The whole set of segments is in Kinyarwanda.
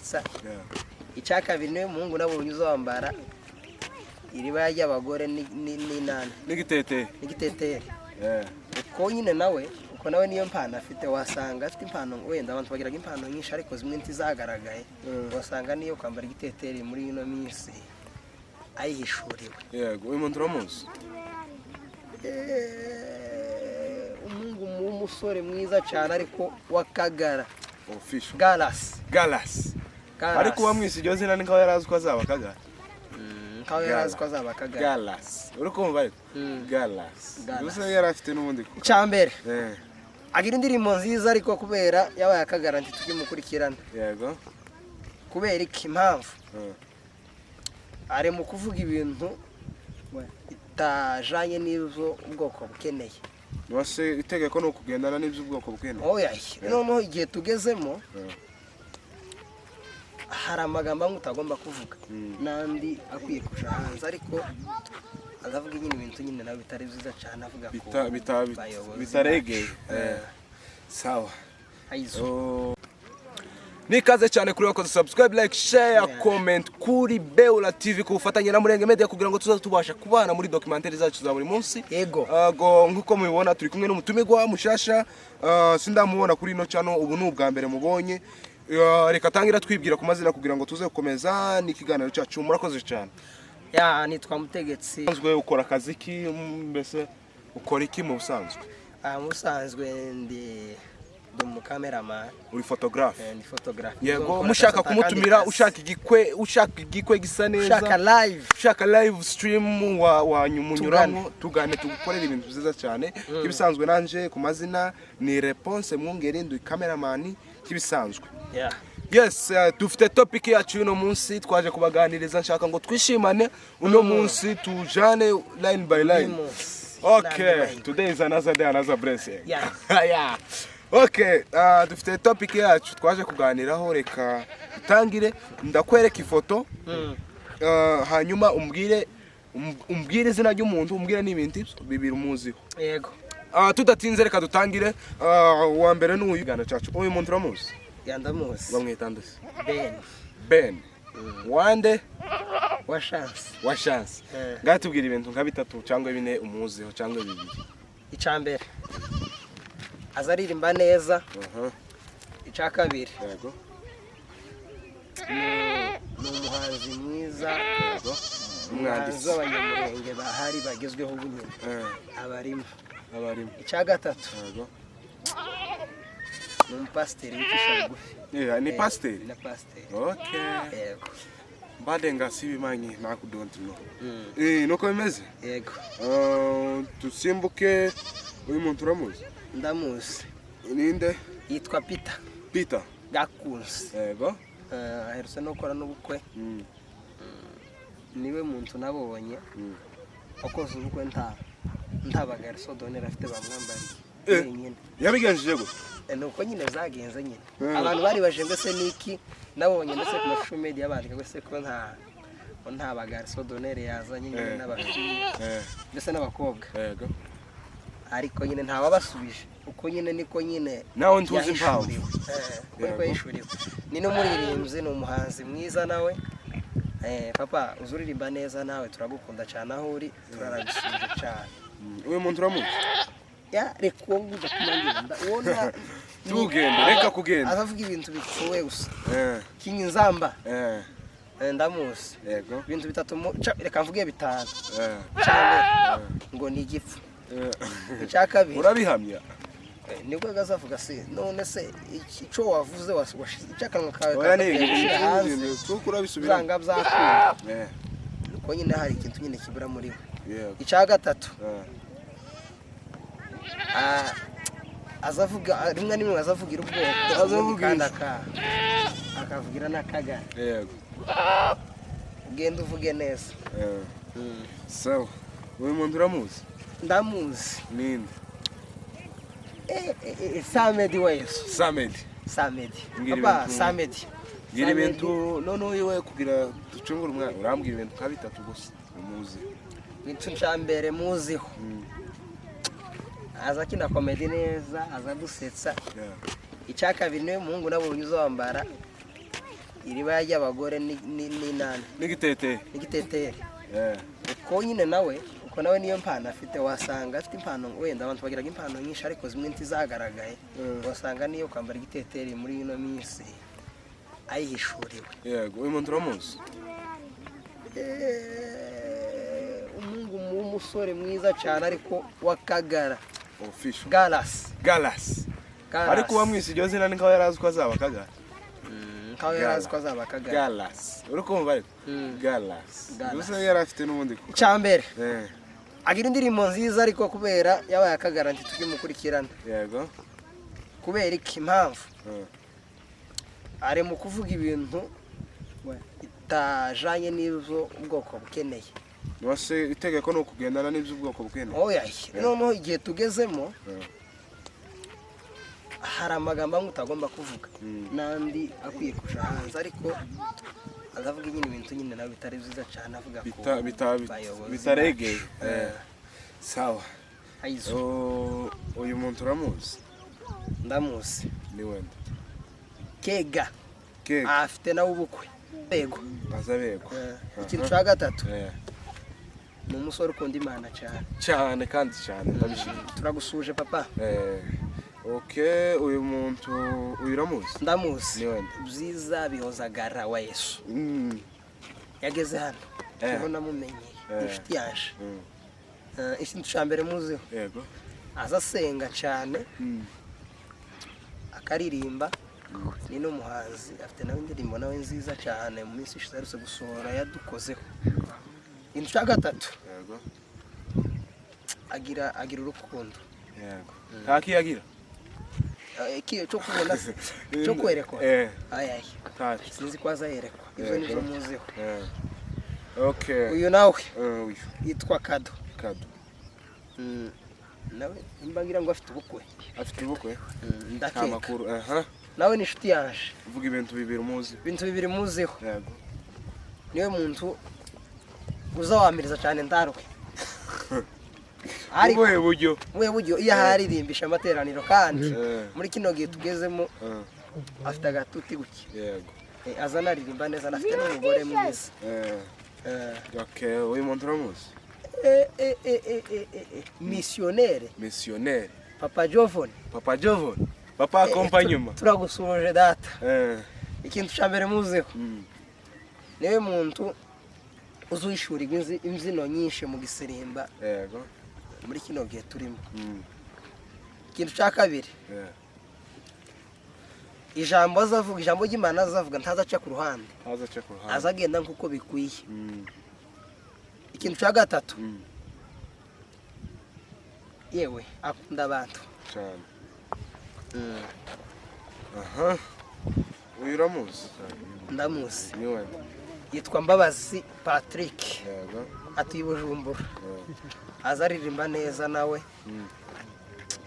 agusetsa. Icya kabiri niwe muhungu nabonye uzambara iriba ry'abagore n'inana n'igitete. Uko nyine nawe uko nawe niyo mpano afite, wasanga afite impano, wenda abantu bagiraga impano nyinshi ariko zimwe ntizagaragaye. Wasanga niyo kwambara igiteteri muri ino minsi ayihishuriwe. Yego, uyu muntu uramuzi? Umuhungu w'umusore mwiza cyane ariko wakagara. Official. Galas. Ariko wamwise iryo zina nikaho yarazi ko azaba Kagara. Nkaho yarazi ko azaba Kagara. Galas. Urukumva ariko? Galas. Gusa yarafite n'ubundi ko. Cyambere. Agira indirimbo nziza ariko kubera yabaye Kagara nti tukimukurikirana. Yego. Kubera iki impamvu? Ari mu kuvuga ibintu itajanye n'ivyo ubwoko bukeneye. Wase itegeko no kugendana n'ivyo ubwoko bukeneye. Oya, noneho igihe tugezemo hari amagambo amwe utagomba kuvuga nandi akwiye kuja hanze, ariko azavuga nyine ibintu nyine nawe bitari byiza cyane, avuga ko bitaregeye. Sawa. Nikaze cyane kuri wakoze subscribe, like, share, comment kuri Beula TV ku bufatanye na Murenge Media kugira ngo tuzaze tubasha kubana muri documentaire zacu za buri munsi. Yego. Nkuko mubibona turi kumwe n'umutumirwa mushasha, sindamubona kuri ino channel, ubu n'ubwa mbere mubonye. Reka tangira twibwira ku mazina kugira ngo tuze gukomeza n'ikiganiro cyacu. Murakoze cyane. Nitwa Mutegetsi. Usanzwe ukora akazi ki, mbese ukora iki mu busanzwe? Musanzwe ndi cameraman. Uri photographe? Ndi photographe. Yego, mushaka kumutumira, ushaka igikwe gisa neza, ushaka live stream wa nyumunyuramo, tugane tugukorera ibintu byiza cyane. Kibisanzwe nanje ku mazina ni Réponse Mwungeri, ndi cameraman kibisanzwe. Yes, dufite topic yacu uno munsi twaje kubaganiriza, nshaka ngo twishimane uno munsi tujane line by line. Okay, today is another day, another blessing. Yeah. Okay, dufite topic yacu twaje kuganiraho, reka utangire ndakwereka ifoto hanyuma umbwire izina ry'umuntu, umbwire n'ibintu bibiri umuziho. Yego. Tudatinze reka dutangire. Wa mbere n'uyu gana cyacu. Uyu muntu uramuzi? Yandamuzi. Bamwita ndese? Ben. Wande? Wa chance. Ngatubwira ibintu nka bitatu cyangwa bine umuziho cyangwa bibiri. Icambere azaririmba neza. Icya kabiri. Yego. Ni umuhanzi mwiza. Yego. Umwanditsi w'abanyamurenge bahari bagezweho ubunyene. Abarimo. Icya gatatu. Yego. Ni umupasiteri w'icisha bugufi. Ni pasiteri? Ni pasiteri. Okay. Yego. Badenga sibimanyi naku don't know. Nuko bimeze? Yego. Tusimbuke. Uyu muntu uramuzi? Ndamuzi. Ninde? Yitwa Peter Gakunze. Yego. Aherutse no gukora n'ubukwe. Niwe muntu nabonye akoze ubukwe ntabagara sodonera afite bamwambariye. Yabigenjeje go? Nuko nyine zagenze nyine. Abantu bari baje mbese niki nabonye ndetse ku social media bandika gwese ko ntabagara sodonera yazanye nyine n'abafite ndetse n'abakobwa. Yego. Ariko nyine ntawabasubije uko nyine niko nyine nawe ntuzi impamvu. Kuko yishuriwe ni no muririmbyi, ni umuhanzi mwiza nawe. Papa uzuririmba neza nawe turagukunda cyane aho uri, turaragusubije cyane. Uyu muntu uramuzi? Reka uwo nguza kumangenda ubona tugende, reka kugenda azavuga ibintu bikuwe gusa. King Nzamba. Ndamuzi. Yego. Ibintu bitatu reka mvuge bitanu. Cyane ngo ni igipfu. Icya kabiri urabihamya? Nibwo gazavuga se none se icyo wavuze cyakanwa kawe tukura bisubira zanga byakunda. Uko nyine hari ikintu nyine kibura muri we. Icya gatatu azavuga rimwe nimwe azavugira ubwoko kandi akavugira n'akagara. Yego. Ugenda uvuge neza. Sawa. Uyu muntu uramuzi? Ndamuzi. Ninde? Samedi weso. Samedi. Papa Samedi. Ngira ibintu none yewe kugira ducungura umwana urambwira ibintu ka bitatu gusa umuzi. Bintu cyambere muziho. Aza kina comedy neza, aza dusetsa. Icya kabiri niwe muhungu nabonye uzambara iriba ry'abagore n'inani n'igitete uko nyine nawe uko nawe niyo mpano afite wasanga afite impano wenda abantu bagiraga impano nyinshi ariko zimwe ntizagaragaye wasanga niyo kwambara igiteteri muri ino minsi ayihishuriwe. Yego uyu muntu uramuzi? Umuhungu w'umusore mwiza cyane ariko wakagara official Galas ariko wamwise iryo zina ni nkaho yarazi ko azaba Kagara. Nkaho yarazi ko azaba Kagara. Galas urukumva ariko Galas gusa yari afite n'ubundi cyambere agira indirimbo nziza ariko kubera yabaye Akagara nti tukimukurikirana. Yego kubera iki impamvu ari mu kuvuga ibintu itajanye n'ibyo ubwoko bukeneye. Wase itegeko no kugendana n'ibyo ubwoko bukeneye. Oya noneho igihe tugezemo hari amagambo mutagomba kuvuga nandi akwiye kuja hanze ariko azavuga nyine ibintu nyine nawe bitari byiza cyane avuga ko bitaregeye. Sawa aizo uyu muntu uramuzi? Ndamuzi. Ni wenda Kega afite nawe ubukwe bego azabego. Ikintu cya gatatu ni umusore ukunda Imana cyane kandi cyane ndabishimye. Turagusuje papa. Okay uyu muntu uyu uramuzi? Ndamuzi. Ni wenda byiza bihozagara wa Yesu yageze hano niho namumenye inshuti yaje. Ikintu cya mbere muziho yego azasenga cyane akaririmba ni n'umuhanzi afite nawe indirimbo nawe nziza cyane mu minsi ishize aruse gusohora yadukozeho. Ikintu cya gatatu yego agira urukundo. Yego ntakiyagira ikiyo cyo kubona cyo kwerekwa sinzi ko azayerekwa ibyo nizo muziho. Okay uyu nawe yitwa Kado nawe imbangira ngo afite ubukwe ndakeka nawe ni inshuti yaje. Uvuga ibintu bibiri muziho. Yego niwe muntu uzawamiriza cyane ndarwe ariko we buryo iyo haririmbisha amateraniro kandi muri kino gihe tugezemo afite agatuti guke. Yego azana aririmba neza afite n'umugore mwiza. Okay uyu muntu uramuzi? Missionnaire Papa Jovon Papa accompagnement. Turagusuje data. Ikintu cya mbere muziho niwe muntu uzuyishura imbyino nyinshi mu Gisirimba. Yego muri kino gihe turimo. Ikintu cya kabiri ijambo azavuga ijambo ry'Imana azavuga ntazaca ku ruhande azagenda nkuko bikwiye. Ikintu cya gatatu yewe akunda abantu cyane. uyu uramuzi? Ndamuzi. Ni wenda yitwa Mbabazi Patrick. Yego atuye Bujumbura azaririmba neza nawe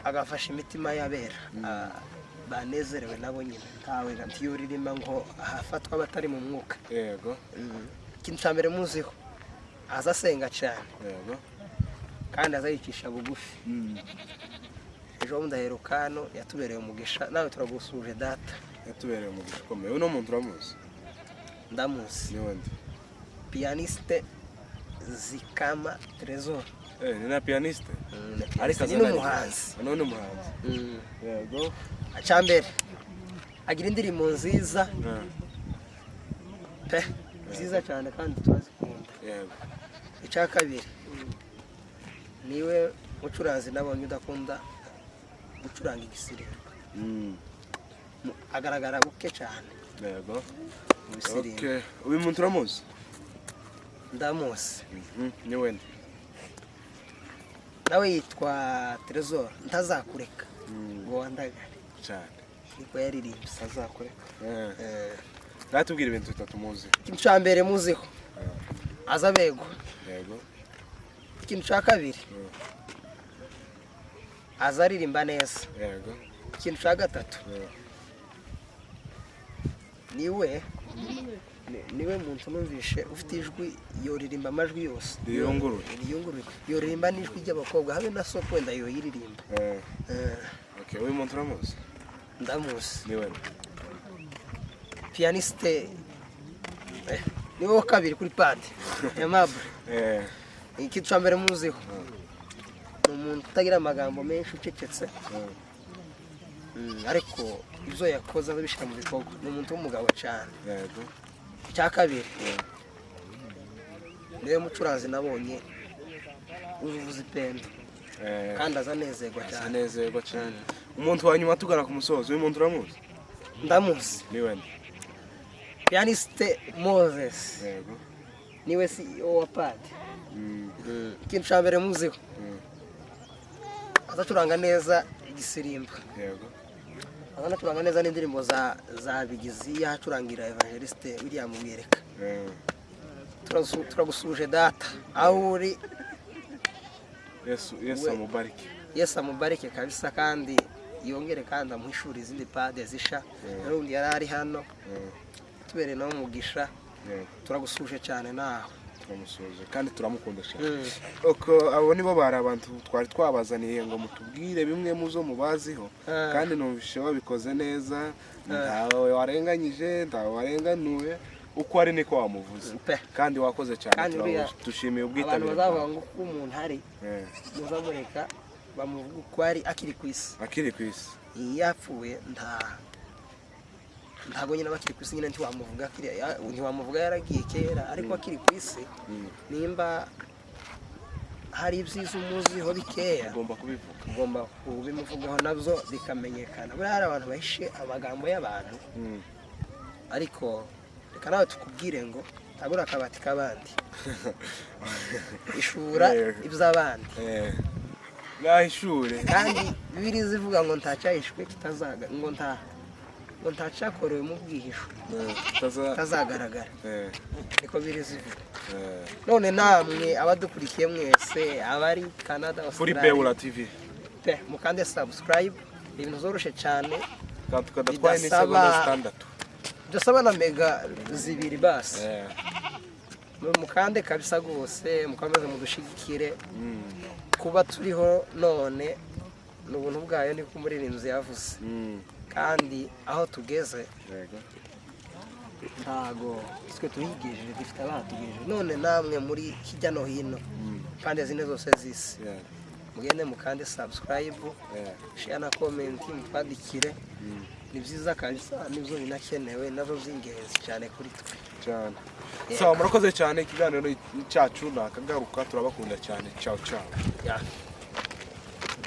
agafasha imitima y'abera banezerewe nabo nyine ntawe ntiyuririmba ngo ahafatwa abatari mu mwuka. Yego ikintu cya mbere muziho azasenga cyane. Yego kandi azayicisha bugufi. Ejo bundi aheruka hano yatubereye umugisha nawe turagusuje data. Yatubereye umugisha ukomeye. Uno muntu uramuzi? Ndamuzi. Ni wenda pianiste Zikama Trezor. Ni na pianiste ariko ni n'umuhanzi. None umuhanzi. Yego Achambere agira indirimbo nziza nziza cyane kandi turazikunda. Yego icya kabiri niwe mucuranzi nabonye udakunda gucuranga Igisirimba. Agaragara buke cyane. Yego okay uyu muntu uramuzi? Ndamuzi. Ni wenda nawe yitwa Trezor ntazakureka ngo wandagare cyane niko yaririmbye azakureka. Natubwira ibintu bitatu muzi. Ikintu cya mbere muziho azabego. Yego ikintu cya kabiri azaririmba neza. Yego ikintu cya gatatu niwe muntu numvishe ufite ijwi yoririmba amajwi yose riyungurura yoririmba n'ijwi ry'abakobwa habe na soko wenda yoyiririmba. Okay uyu muntu uramuzi? Ndamuzi. Ni wenda pianiste ni wowe kabiri kuri pad Aimable. Ikintu cya mbere muziho ni umuntu utagira amagambo menshi ucecetse, ariko ibyo yakoze abishyira mu bikorwa. Ni umuntu w'umugabo cyane. Icya kabiri niwe mucuranzi nabonye uvuza ipendo kandi azanezerwa cyane. Umuntu wa nyuma tugana ku musozo, uyu muntu uramuzi? Ndamuzi. Niwe nde? Pianiste Moses. Niwe CEO wa pad. Ikintu cya mbere muziho azacuranga neza igisirimba. Azanacuranga neza n'indirimbo za Bigizi, yacurangira Evangeliste William Mwireka. Turagusuje data aho uri. Yesu amubarike. Yesu amubarike kabisa, kandi yongere kandi amuhishura izindi pade zisha. N'undi yari ari hano tubere nawe umugisha. Turagusuje cyane nawe. Turamusuje kandi turamukunda cyane. Uko abo nibo bari abantu twari twabazaniye ngo mutubwire bimwe muzo mubaziho, kandi numvishe babikoze neza. Ntawe warenganyije, ntawe warenganuwe, uko ari niko wamuvuze kandi wakoze cyane. Dushimiye ubwitabire. Abantu bazavuga ngo uko umuntu ari muzamureka bamuvuga uko ari akiri ku isi. Yapfuye ntago nyine bakiri ku isi nyine ntiwamuvuga yaragiye kera, ariko akiri ku isi nimba hari ibyiza umuziho bikeya ugomba kubimuvugaho nabyo bikamenyekana. Buriya hari abantu bahishe amagambo y'abantu, ariko reka nawe tukubwire ngo tabura akabati k'abandi ishura iby'abandi. Nahishure kandi Bibiliya zivuga ngo ntacyahishwe kitazaga ngo ntacyakorewe mu bwihisho tazagaragara. Niko Bibiliya zivuga. None namwe abadukurikiye mwese abari Canada, kuri Beula TV mukande subscribe. Ibintu zoroshe cyane kandi tukadatwaye n'isegonda 6 dusaba na mega 2 basi. Mukande kabisa gose, mukomeze mudushigikire. Kuba turiho none n'ubuntu bwayo ni ko umuririmbyi yavuze. Kandi aho tugeze ntago twe tuhigejeje, dufite abatugejeje. None namwe muri kijya no hino kandi zine zose zisi mugende mukande subscribe, share na comment, mutwadikire. Ni byiza kabisa, nibyo binakenewe, nabyo by'ingenzi cyane kuri twe cyane. Sawa, murakoze cyane. Ikiganiro cyacu nakagaruka, turabakunda cyane. Ciao.